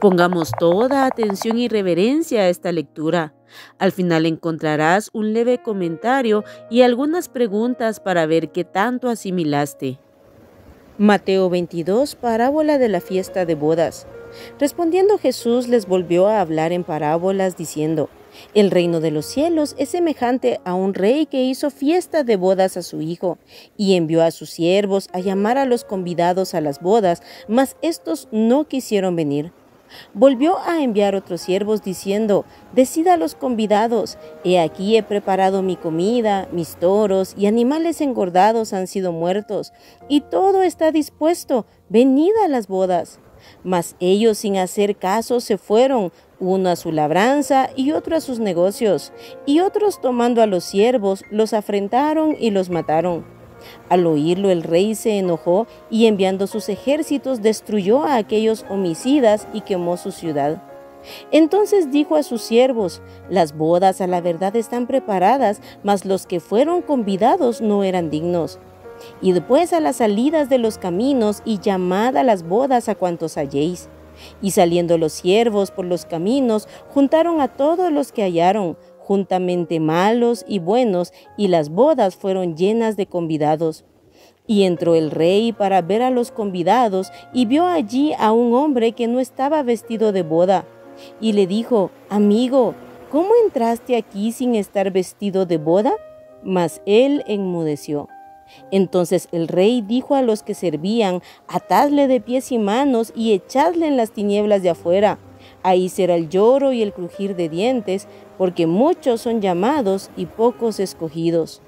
Pongamos toda atención y reverencia a esta lectura. Al final encontrarás un leve comentario y algunas preguntas para ver qué tanto asimilaste. Mateo 22, parábola de la fiesta de bodas. Respondiendo Jesús les volvió a hablar en parábolas diciendo: el reino de los cielos es semejante a un rey que hizo fiesta de bodas a su hijo, y envió a sus siervos a llamar a los convidados a las bodas, mas éstos no quisieron venir. Volvió a enviar otros siervos diciendo: decid a los convidados, he aquí he preparado mi comida, mis toros y animales engordados han sido muertos, y todo está dispuesto, venid a las bodas. Mas ellos sin hacer caso se fueron, uno a su labranza y otro a sus negocios, y otros tomando a los siervos los afrentaron y los mataron. Al oírlo el rey se enojó y enviando sus ejércitos destruyó a aquellos homicidas y quemó su ciudad. Entonces dijo a sus siervos: las bodas a la verdad están preparadas, mas los que fueron convidados no eran dignos. Id pues a las salidas de los caminos y llamad a las bodas a cuantos halléis. Y saliendo los siervos por los caminos, juntaron a todos los que hallaron, juntamente malos y buenos, y las bodas fueron llenas de convidados. Y entró el rey para ver a los convidados, y vio allí a un hombre que no estaba vestido de boda. Y le dijo: amigo, ¿cómo entraste aquí sin estar vestido de boda? Mas él enmudeció. Entonces el rey dijo a los que servían: atadle de pies y manos y echadle en las tinieblas de afuera. Ahí será el lloro y el crujir de dientes, porque muchos son llamados y pocos escogidos.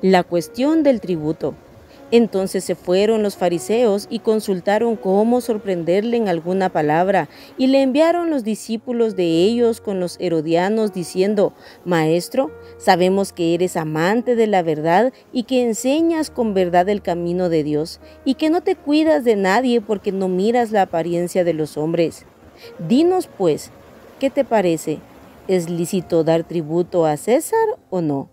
La cuestión del tributo. Entonces se fueron los fariseos y consultaron cómo sorprenderle en alguna palabra, y le enviaron los discípulos de ellos con los herodianos diciendo: Maestro, sabemos que eres amante de la verdad y que enseñas con verdad el camino de Dios, y que no te cuidas de nadie porque no miras la apariencia de los hombres. Dinos pues, ¿qué te parece? ¿Es lícito dar tributo a César o no?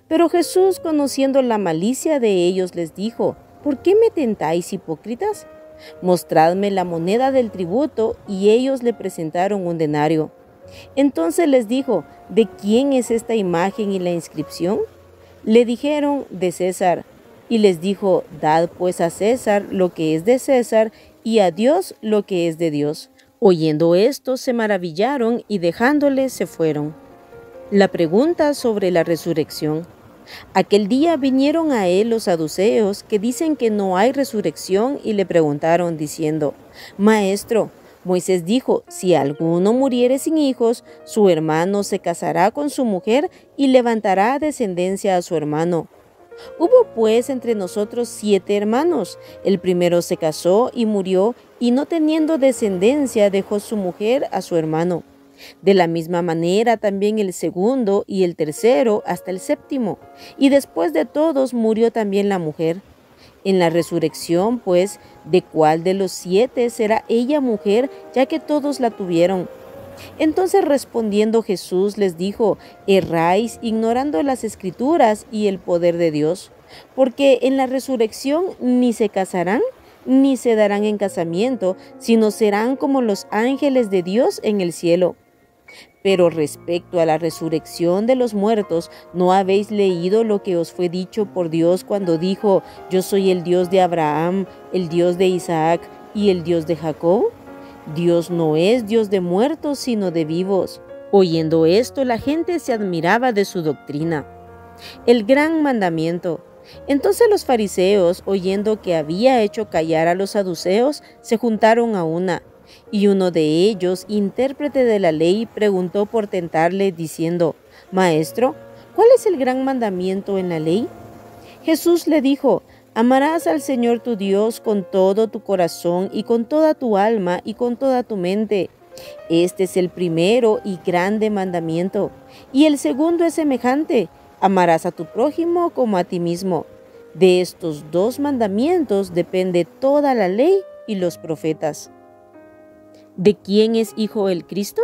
Pero Jesús, conociendo la malicia de ellos, les dijo: ¿por qué me tentáis, hipócritas? Mostradme la moneda del tributo. Y ellos le presentaron un denario. Entonces les dijo: ¿de quién es esta imagen y la inscripción? Le dijeron: de César. Y les dijo: dad pues a César lo que es de César, y a Dios lo que es de Dios. Oyendo esto, se maravillaron y dejándole se fueron. La pregunta sobre la resurrección. Aquel día vinieron a él los saduceos, que dicen que no hay resurrección, y le preguntaron diciendo: Maestro, Moisés dijo: si alguno muriere sin hijos, su hermano se casará con su mujer y levantará descendencia a su hermano. Hubo pues entre nosotros 7 hermanos. El primero se casó y murió, y no teniendo descendencia dejó su mujer a su hermano. De la misma manera también el segundo y el tercero hasta el séptimo, y después de todos murió también la mujer. En la resurrección, pues, ¿de cuál de los 7 será ella mujer, ya que todos la tuvieron? Entonces respondiendo Jesús les dijo: erráis ignorando las Escrituras y el poder de Dios, porque en la resurrección ni se casarán, ni se darán en casamiento, sino serán como los ángeles de Dios en el cielo. Pero respecto a la resurrección de los muertos, ¿no habéis leído lo que os fue dicho por Dios cuando dijo: yo soy el Dios de Abraham, el Dios de Isaac y el Dios de Jacob? Dios no es Dios de muertos, sino de vivos. Oyendo esto, la gente se admiraba de su doctrina. El gran mandamiento. Entonces los fariseos, oyendo que había hecho callar a los saduceos, se juntaron a una. Y uno de ellos, intérprete de la ley, preguntó por tentarle, diciendo: Maestro, ¿cuál es el gran mandamiento en la ley? Jesús le dijo: amarás al Señor tu Dios con todo tu corazón y con toda tu alma y con toda tu mente. Este es el primero y grande mandamiento. Y el segundo es semejante: amarás a tu prójimo como a ti mismo. De estos 2 mandamientos depende toda la ley y los profetas. ¿De quién es hijo el Cristo?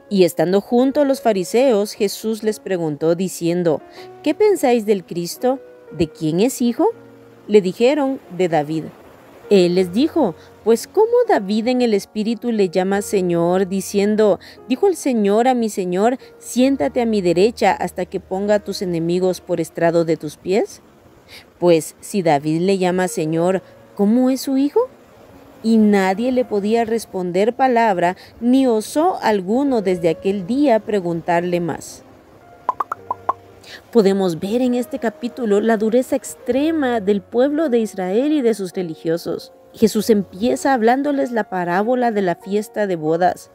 Y estando juntos los fariseos, Jesús les preguntó diciendo: ¿qué pensáis del Cristo? ¿De quién es hijo? Le dijeron: de David. Él les dijo: Pues cómo David en el Espíritu le llama Señor, diciendo, dijo el Señor a mi Señor, siéntate a mi derecha hasta que ponga a tus enemigos por estrado de tus pies. Pues si David le llama Señor, ¿cómo es su hijo? Y nadie le podía responder palabra, ni osó alguno desde aquel día preguntarle más. Podemos ver en este capítulo la dureza extrema del pueblo de Israel y de sus religiosos. Jesús empieza hablándoles la parábola de la fiesta de bodas,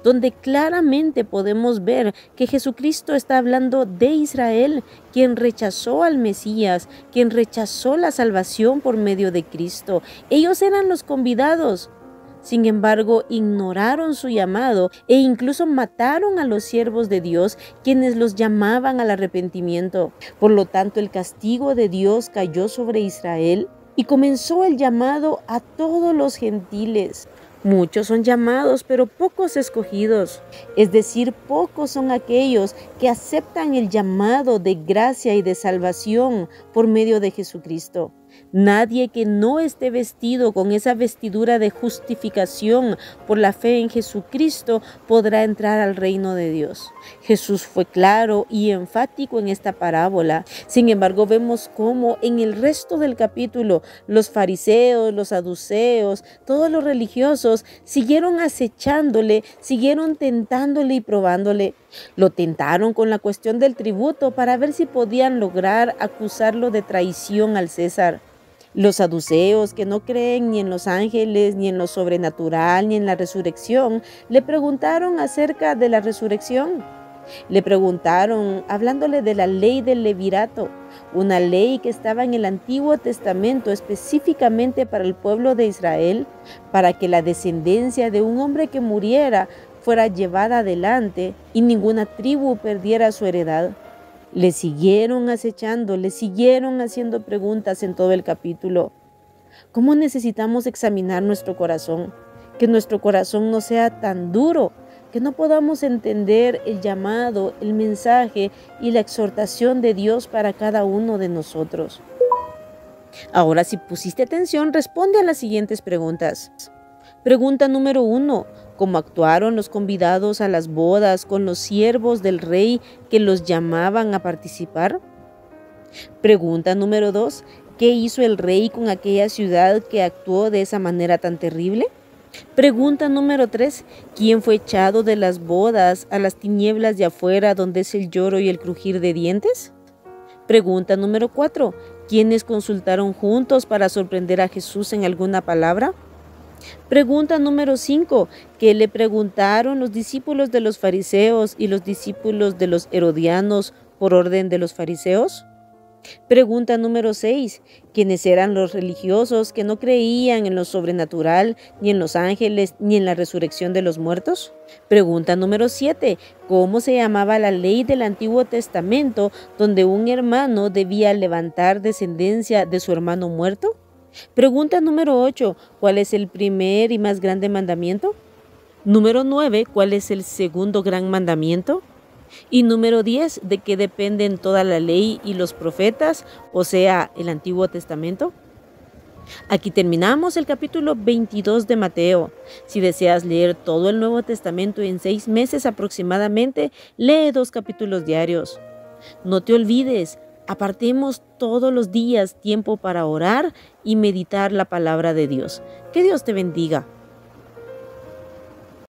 donde claramente podemos ver que Jesucristo está hablando de Israel, quien rechazó al Mesías, quien rechazó la salvación por medio de Cristo. Ellos eran los convidados. Sin embargo, ignoraron su llamado e incluso mataron a los siervos de Dios, quienes los llamaban al arrepentimiento. Por lo tanto, el castigo de Dios cayó sobre Israel y comenzó el llamado a todos los gentiles. Muchos son llamados, pero pocos escogidos. Es decir, pocos son aquellos que aceptan el llamado de gracia y de salvación por medio de Jesucristo. Nadie que no esté vestido con esa vestidura de justificación por la fe en Jesucristo podrá entrar al reino de Dios. Jesús fue claro y enfático en esta parábola. Sin embargo, vemos cómo en el resto del capítulo los fariseos, los saduceos, todos los religiosos siguieron acechándole, siguieron tentándole y probándole. Lo tentaron con la cuestión del tributo para ver si podían lograr acusarlo de traición al César. Los saduceos, que no creen ni en los ángeles, ni en lo sobrenatural, ni en la resurrección, le preguntaron acerca de la resurrección. Le preguntaron, hablándole de la ley del levirato, una ley que estaba en el Antiguo Testamento específicamente para el pueblo de Israel, para que la descendencia de un hombre que muriera fuera llevada adelante y ninguna tribu perdiera su heredad. Le siguieron acechando, le siguieron haciendo preguntas en todo el capítulo. ¿Cómo necesitamos examinar nuestro corazón? Que nuestro corazón no sea tan duro, que no podamos entender el llamado, el mensaje y la exhortación de Dios para cada uno de nosotros. Ahora, si pusiste atención, responde a las siguientes preguntas. Pregunta número 1. ¿Cómo actuaron los convidados a las bodas con los siervos del rey que los llamaban a participar? Pregunta número 2. ¿Qué hizo el rey con aquella ciudad que actuó de esa manera tan terrible? Pregunta número 3. ¿Quién fue echado de las bodas a las tinieblas de afuera donde es el lloro y el crujir de dientes? Pregunta número 4. ¿Quiénes consultaron juntos para sorprender a Jesús en alguna palabra? Pregunta número 5. ¿Qué le preguntaron los discípulos de los fariseos y los discípulos de los herodianos por orden de los fariseos? Pregunta número 6. ¿Quiénes eran los religiosos que no creían en lo sobrenatural, ni en los ángeles, ni en la resurrección de los muertos? Pregunta número 7. ¿Cómo se llamaba la ley del Antiguo Testamento donde un hermano debía levantar descendencia de su hermano muerto? Pregunta número 8. ¿Cuál es el primer y más grande mandamiento? Número 9. ¿Cuál es el segundo gran mandamiento? Y número 10. ¿De qué dependen toda la ley y los profetas, o sea, el Antiguo Testamento? Aquí terminamos el capítulo 22 de Mateo. Si deseas leer todo el Nuevo Testamento en 6 meses aproximadamente, lee 2 capítulos diarios. No te olvides, apartemos todos los días tiempo para orar y meditar la palabra de Dios. Que Dios te bendiga.